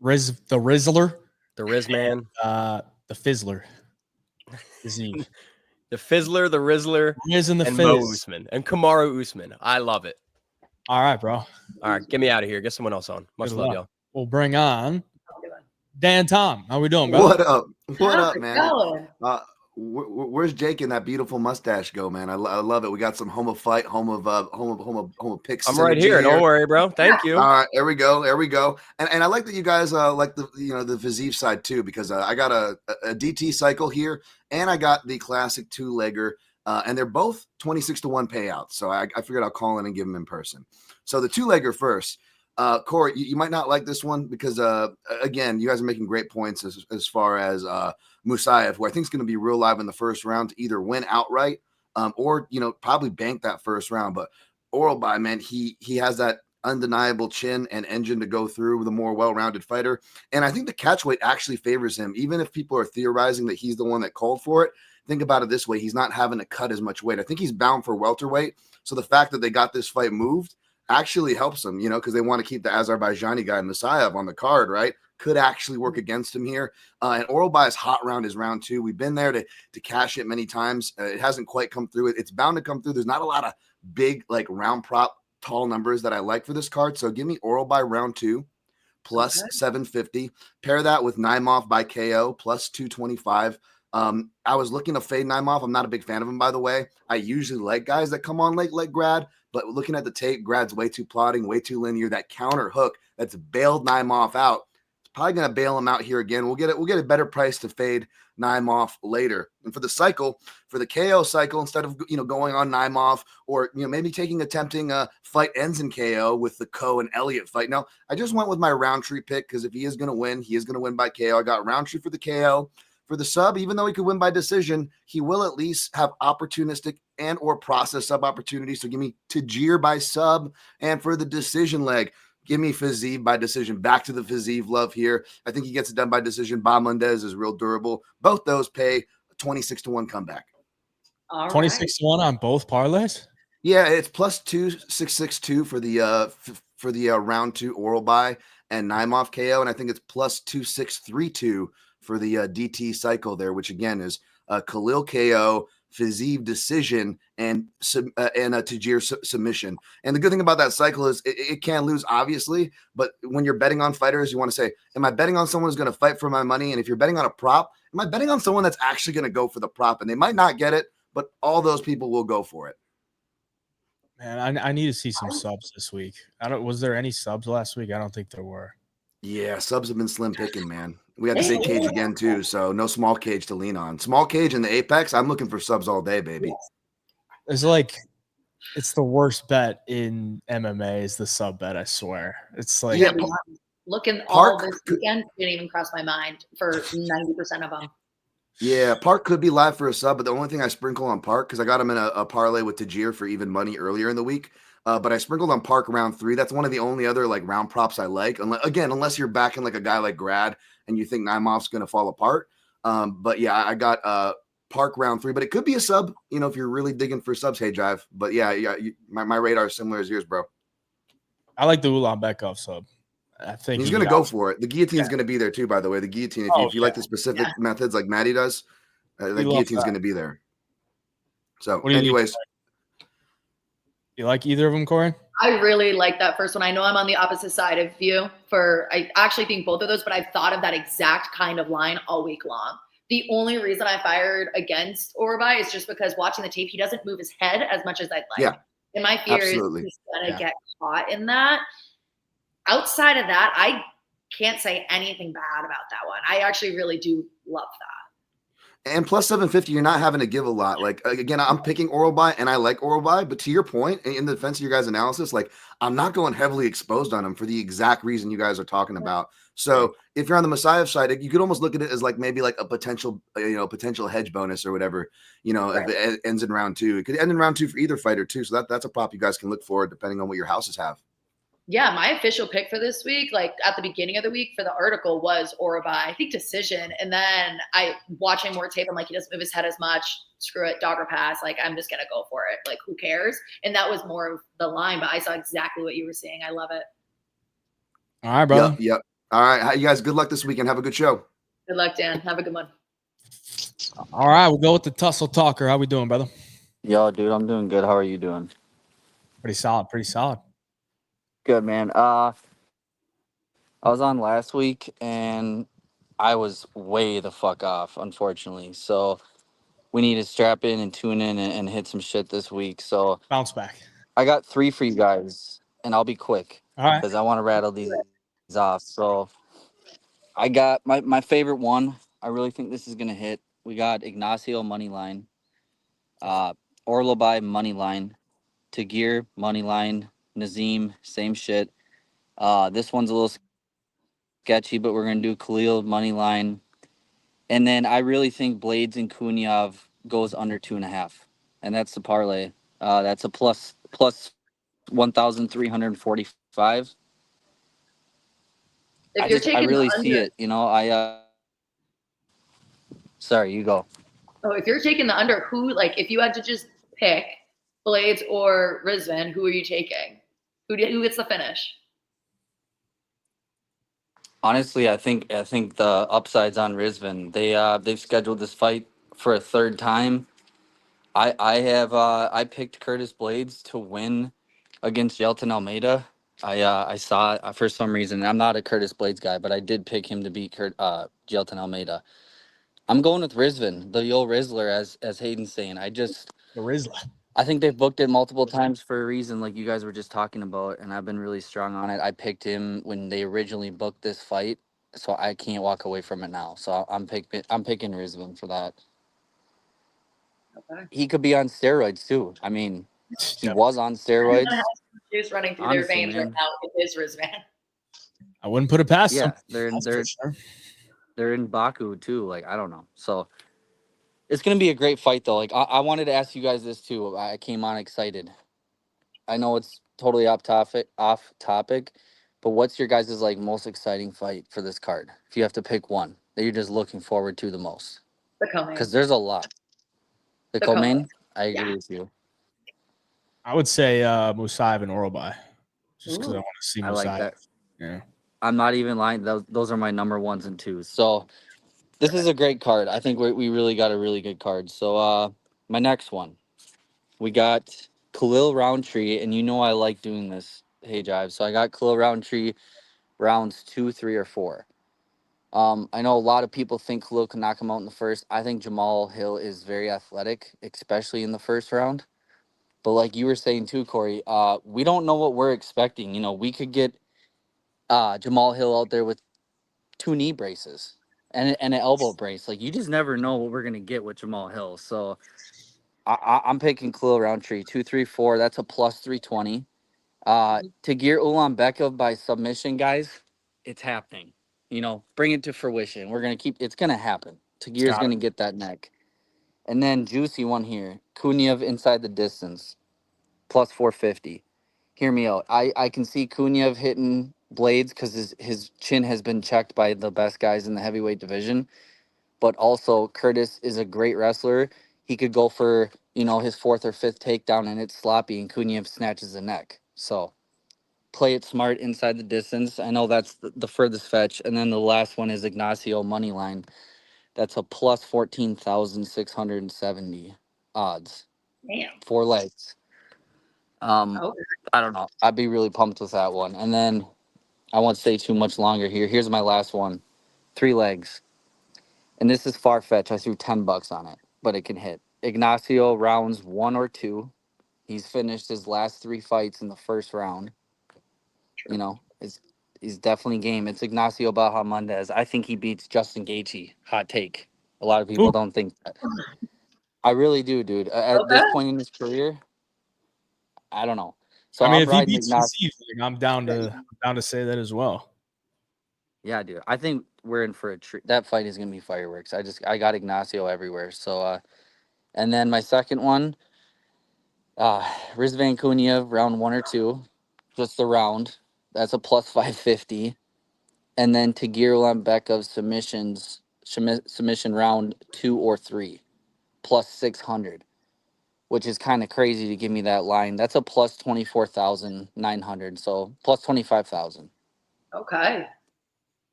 the Rizzler. The Rizman. The Fizzler. Fiziev. The Fizzler, the Rizzler, Riz and the and Fizz. Mo Usman. And Kamaru Usman. I love it. All right, bro. All right, get me out of here. Get someone else on. Much love, y'all. We'll bring on Dan Tom. How we doing, bro? What up? What up, man? Where's Jake and that beautiful mustache go, man? I love it. We got some homo picks. I'm right here. Don't worry, bro. Thank you. All right, there we go. And I like that you guys like the Fiziev side too, because I got a DT cycle here, and I got the classic 2-legger, and they're both 26-1 payouts. So I figured I'll call in and give them in person. So the 2-legger first. Corey, you might not like this one because, again, you guys are making great points as far as Musayev, who I think is going to be real live in the first round to either win outright or, probably bank that first round. But Oralby, man, he has that undeniable chin and engine to go through with a more well-rounded fighter. And I think the catch weight actually favors him, even if people are theorizing that he's the one that called for it. Think about it this way. He's not having to cut as much weight. I think he's bound for welterweight. So the fact that they got this fight moved actually helps him, because they want to keep the Azerbaijani guy Musayev on the card, right? Could actually work against him here. And Oralby's hot round is round 2. We've been there to cash it many times. It hasn't quite come through. It's bound to come through. There's not a lot of big, like, round prop tall numbers that I like for this card. So give me Oralby round 2 plus 750. Pair that with Naimov by KO plus 225. I was looking to fade Naimov. I'm not a big fan of him, by the way. I usually like guys that come on late like Grad, but looking at the tape, Grad's way too plodding, way too linear. That counter hook that's bailed Naimov out. It's probably going to bail him out here again. We'll get a better price to fade Naimov later. And for the cycle, for the KO cycle, instead of going on Naimov or maybe attempting a fight ends in KO with the Coe and Elliott fight. No, I just went with my Roundtree pick because if he is going to win, he is going to win by KO. I got Roundtree for the KO. For the sub, even though he could win by decision, he will at least have opportunistic and or process sub opportunities. So give me Tajir by sub. And for the decision leg, give me Fiziev by decision. Back to the Fiziev love here. I think he gets it done by decision. Bahamondes is real durable. Both those pay a 26-1 comeback. 26-1 on both parlays? Yeah, it's plus 2,662 for the round 2 Oralby and Naimov KO. And I think it's plus 2,632 for the DT cycle there, which again is Khalil KO, Hayvjive decision and a Tajir submission. And the good thing about that cycle is it can lose, obviously, but when you're betting on fighters, you want to say, am I betting on someone who's going to fight for my money? And if you're betting on a prop, am I betting on someone that's actually going to go for the prop? And they might not get it, but all those people will go for it. Man, I need to see some subs this week. Was there any subs last week? I don't think there were. Yeah, subs have been slim picking, man. We had the big cage again too, so no small cage to lean on. Small cage in the Apex, I'm looking for subs all day, baby. It's the worst bet in MMA is the sub bet, I swear. It's like looking all this weekend, didn't even cross my mind for 90% of them. Yeah, Park could be live for a sub, but the only thing I sprinkle on Park, because I got him in a parlay with Tajir for even money earlier in the week. But I sprinkled on Park round 3. That's one of the only other like round props I like. Unless you're backing like a guy like Grad and you think Naimov's going to fall apart. But yeah, I got Park round 3, but it could be a sub, if you're really digging for subs, Hayvjive. But yeah, my radar is similar as yours, bro. I like the Ulanbekov sub. I think he's going to go for it. The guillotine's going to be there too, by the way. The guillotine, if you like the specific methods like Maddie does, the guillotine's going to be there. So, anyways. You like either of them, Corey? I really like that first one. I know I'm on the opposite side of you I actually think both of those, but I've thought of that exact kind of line all week long. The only reason I fired against Orbai is just because watching the tape, he doesn't move his head as much as I'd like. Yeah, and my fear is he's going to get caught in that. Outside of that, I can't say anything bad about that one. I actually really do love that. And plus 750, you're not having to give a lot. Like, again, I'm picking Orbai, and I like Orbai. But to your point, in the defense of your guys' analysis, like, I'm not going heavily exposed on him for the exact reason you guys are talking about. So if you're on the Messiah side, you could almost look at it as like maybe like a potential hedge bonus or whatever, if it ends in round 2. It could end in round 2 for either fighter too. So that's a prop you guys can look for depending on what your houses have. Yeah, my official pick for this week, like at the beginning of the week for the article, was Orbai. I think decision. And then watching more tape, I'm like, he doesn't move his head as much. Screw it, dogger pass. Like, I'm just going to go for it. Like, who cares? And that was more of the line, but I saw exactly what you were saying. I love it. All right, brother. Yep. All right. You guys, good luck this weekend. Have a good show. Good luck, Dan. Have a good one. All right, we'll go with the tussle talker. How we doing, brother? Yo, dude, I'm doing good. How are you doing? Pretty solid. Good, man. I was on last week, and I was way the fuck off, unfortunately. So we need to strap in and tune in and hit some shit this week. So bounce back. I got 3 for you guys, and I'll be quick. All right. Because I want to rattle these off. So I got my favorite one. I really think this is going to hit. We got Ignacio money line, Orlobai money line, Tagir money line, Nazim, same shit. This one's a little sketchy, but we're going to do Khalil money line. And then I really think Blades and Kunyav goes under 2.5. And that's the parlay. That's a plus 1,345. I really see it. Sorry, you go. Oh, if you're taking the under, if you had to just pick Blades or Rizvan, who are you taking? Who gets the finish? Honestly, I think the upside's on Rizvan. They've scheduled this fight for a 3rd time. I picked Curtis Blades to win against Yelton Almeida. I saw for some reason, I'm not a Curtis Blades guy, but I did pick him to beat Yelton Almeida. I'm going with Rizvan, the old Rizzler, as Hayden's saying. The Rizzler. I think they've booked it multiple times for a reason, like you guys were just talking about, and I've been really strong on it. I picked him when they originally booked this fight, so I can't walk away from it now. So I'm picking Rizvan for that. Okay. He could be on steroids too. I mean, he was on steroids. Juice running through their veins right now with his Rizvan. I wouldn't put it past them. They're in Baku too. Like, I don't know. So it's gonna be a great fight though. Like, I wanted to ask you guys this too. I came on excited. I know it's totally off topic, but what's your guys' like most exciting fight for this card? If you have to pick one that you're just looking forward to the most. The co-main. Because there's a lot. The co-main? I agree with you. I would say Musayev and Orlobai, just because I want to see Musayev. I like that. Yeah. I'm not even lying. Those are my number 1s and 2s. So this is a great card. I think we really got a really good card. So My next one, we got Khalil Roundtree, and you know I like doing this, Hayvjive. So I got Khalil Roundtree rounds 2, 3, or 4. I know a lot of people think Khalil can knock him out in the first. I think Jamal Hill is very athletic, especially in the first round. But like you were saying too, Corey, we don't know what we're expecting. You know, we could get Jamal Hill out there with 2 knee braces and an elbow brace. Like, you just never know what we're gonna get with Jamal Hill. So I'm picking Khalil Roundtree 2, 3, 4. That's a plus 320. Tagir Ulanbekov by submission, guys. It's happening. You know, bring it to fruition. We're gonna keep. It's gonna happen. Tagir's gonna get that neck. And then juicy one here. Kunyev inside the distance, plus 450. Hear me out. I can see Kunyev hitting blades because his chin has been checked by the best guys in the heavyweight division. But also, Curtis is a great wrestler. He could go for, you know, his 4th or 5th takedown and it's sloppy and Kunyev snatches the neck. So play it smart inside the distance. I know that's the furthest fetch. And then the last one is Ignacio money line. That's a plus 14,670 odds. Damn. 4 legs. I don't know. I'd be really pumped with that one. And then I won't stay too much longer here. Here's my last one. 3 legs. And this is far-fetched. I threw $10 on it, but it can hit. Ignacio rounds 1 or 2. He's finished his last 3 fights in the first round. You know, he's definitely game. It's Ignacio Bahamondes. I think he beats Justin Gaethje. Hot take. A lot of people don't think that. I really do, dude. At this point in his career, I don't know. So I mean, I'm if he riding beats Ignacio. Steve, I'm down to say that as well. Yeah, dude. I think we're in for a treat. That fight is gonna be fireworks. I got Ignacio everywhere. So and then my second one, Rizvan Kunyev, round 1 or 2, just the round. That's a plus 550. And then Tagir Ulanbekov submission round 2 or 3, plus 600, which is kind of crazy to give me that line. That's a plus 24,900. So plus 25,000. Okay.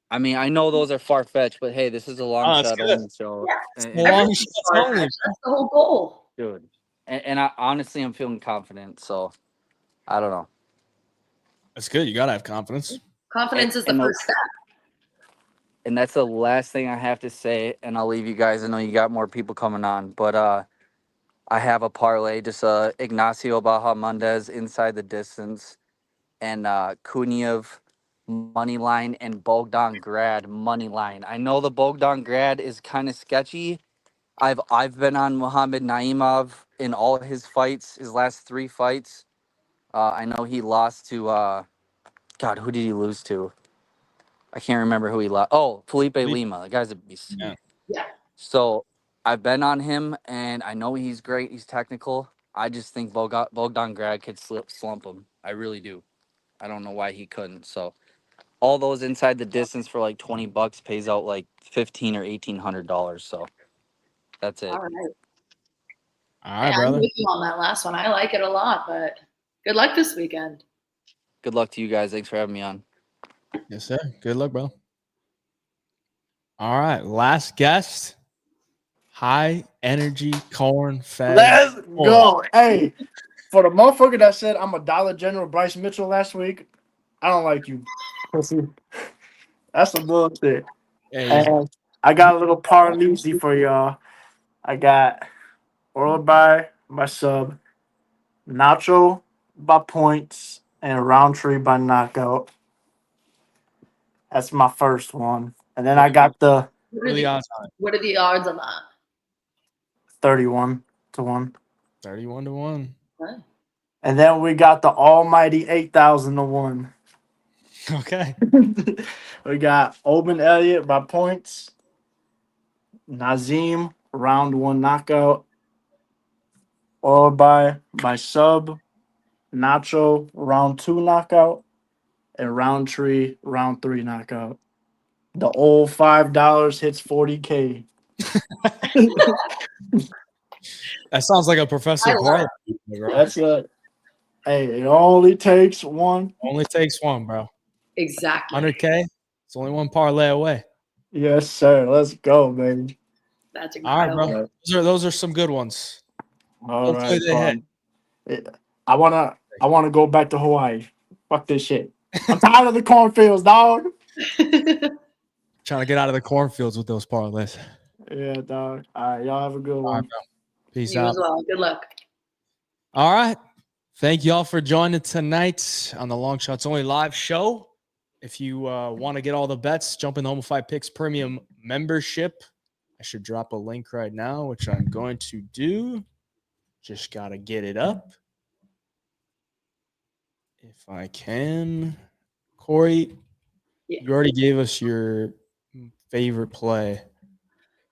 I mean, I know those are far fetched, but hey, this is a long that's shot good. only show. Yeah, And- Long shots only, That's the whole goal. dude. And I honestly, I'm feeling confident. So I don't know. That's good. You gotta have confidence. Confidence is the And first step. And that's the last thing I have to say. And I'll leave you guys. I know you got more people coming on, but I have a parlay, just Ignacio Bahamondes inside the distance, and Kunyev money line and Bogdan Grad money line. I know the Bogdan Grad is kind of sketchy. I've been on Muhammad Naimov in all of his fights, his last 3 fights. I know he lost to God. Who did he lose to? I can't remember who he lost. Oh, Felipe Lima. The guy's a beast. Yeah. So I've been on him, and I know he's great. He's technical. I just think Bogdan Grad could slump him. I really do. I don't know why he couldn't. So all those inside the distance for like $20 pays out like $1,500 or $1,800. So that's it. All right. All right, I'm brother. with you on that last one. I like it a lot, but good luck this weekend. Good luck to you guys. Thanks for having me on. Yes, sir. Good luck, bro. All right, last guest. High energy corn fed. Let's go. Hey, for the motherfucker that said I'm a Dollar General Bryce Mitchell last week, I don't like you. Pussy. That's some bullshit. Hey. And I got a little parlay for y'all. I got Orla by sub, Nacho by points, and Roundtree by knockout. That's my first one. And then I got the What are the odds on that? 31 to 1. 31 to 1. Okay. And then we got the almighty 8,000 to 1. Okay. We got Oben Elliott by points, Nazim round 1 knockout, Orla by sub, Nacho round 2 knockout, and Roundtree round 3 knockout. The old $5 hits 40K. That sounds like a professor. That's it. Hey, it only takes one. Only takes one, bro. Exactly. 100K. It's only one parlay away. Yes, sir. Let's go, baby. That's All right, incredible. bro. Those are some good ones. All Hopefully right, they hit. fine. I wanna go back to Hawaii. Fuck this shit. I'm tired of the cornfields, dog. Trying to get out of the cornfields with those parlays. Yeah, dog. All right, y'all have a good All one. right, bro. Peace You out. as well. Good luck. All right. Thank y'all for joining tonight on the Long Shots Only live show. If you want to get all the bets, jump in the Home Fight Picks Premium membership. I should drop a link right now, which I'm going to do. Just got to get it up. If I can. Corey, you already gave us your favorite play.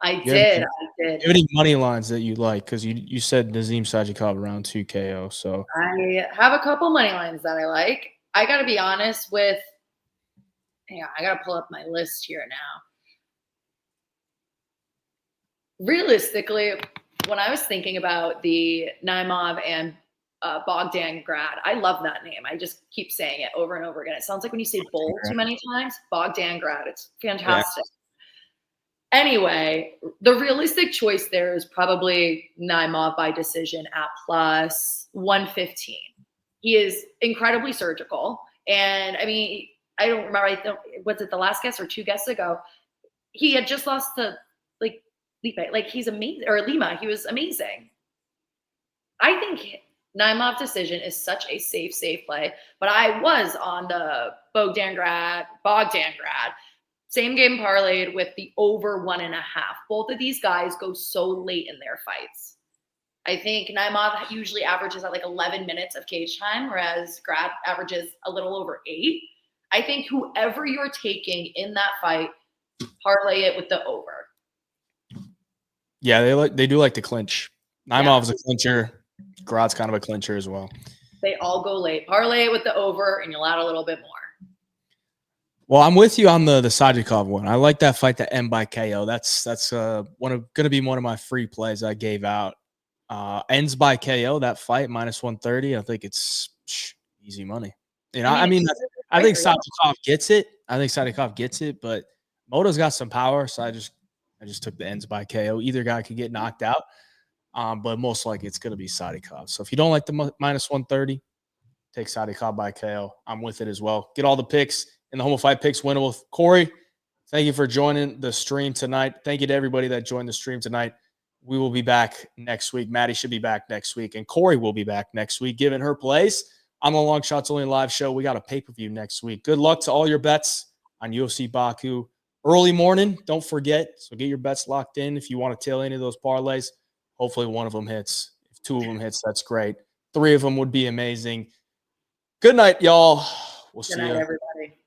I You have did. you have any money lines that you like? Because you said Nazim Sajikov around 2 KO. So I have a couple money lines that I like. I got to be honest with. Hang on, I got to pull up my list here now. Realistically, when I was thinking about the Naimov and Bogdan Grad, I love that name. I just keep saying it over and over again. It sounds like when you say Bull too many times. Bogdan Grad. It's fantastic. Yeah. Anyway, the realistic choice there is probably Naimov by decision at plus 115. He is incredibly surgical. And I mean, I don't remember, was it the last guest or 2 guests ago? He had just lost to Lipe. Like, he's amazing. Or Lima, he was amazing. I think Naimov decision is such a safe play. But I was on the Bogdan Grad. Same game parlayed with the over 1.5. Both of these guys go so late in their fights. I think Naimov usually averages at like 11 minutes of cage time, whereas Grad averages a little over 8. I think whoever you're taking in that fight, parlay it with the over. Yeah, they do like to clinch. Naimov's a clincher. Grad's kind of a clincher as well. They all go late. Parlay it with the over, and you'll add a little bit more. Well, I'm with you on the Sajikov one. I like that fight to end by KO. That's going to be one of my free plays I gave out. Ends by KO, that fight, minus 130. I think it's easy money. You know, I think Sajikov gets it. But Moto's got some power, so I just took the ends by KO. Either guy could get knocked out, but most likely it's going to be Sajikov. So if you don't like the minus 130, take Sajikov by KO. I'm with it as well. Get all the picks in the Home Fight Picks winner with Corey. Thank you for joining the stream tonight. Thank you to everybody that joined the stream tonight. We will be back next week. Maddie should be back next week, and Corey will be back next week, giving her plays on the Long Shots Only live show. We got a pay-per-view next week. Good luck to all your bets on UFC Baku. Early morning, don't forget. So get your bets locked in if you want to tail any of those parlays. Hopefully one of them hits. If 2 of them hits, that's great. 3 of them would be amazing. Good night, y'all. We'll see you. Good night, everybody.